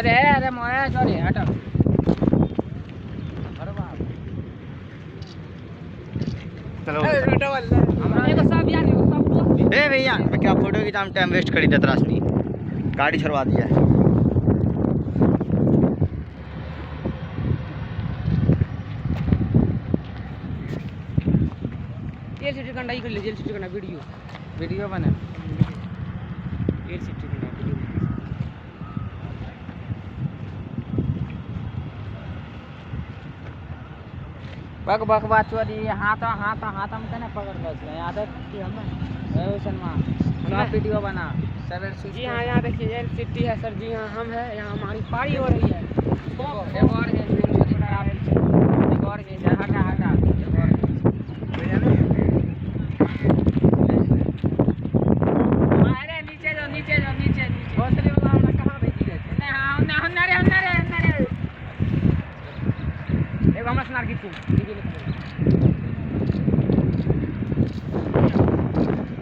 रे अरे मोया सॉरी हटो चलो हमरा एगो सब यार एगो सब दोस्त ए भैया मैं क्या फोटो की टाइम वेस्ट करी देता रास्नी गाड़ी छुड़वा दिया है ये सिटी कंडा ही कर ले जेल सिटी कंडा वीडियो बना ये सिटी कंडा वीडियो बक बक बात चोरी हाथ हम कने पकड़ लो छे आदत की हम ओसन में सब वीडियो बना सवेर जी हां यहां देखिए ये सिटी है सर जी हां हम है यहां हमारी पारी हो रही है एक और है एक और है हटा एक और अरे नीचे जाओ भोसड़ी वाला हम कहां भेज दिए नहीं हां अन्ना रे एक हम स्नार की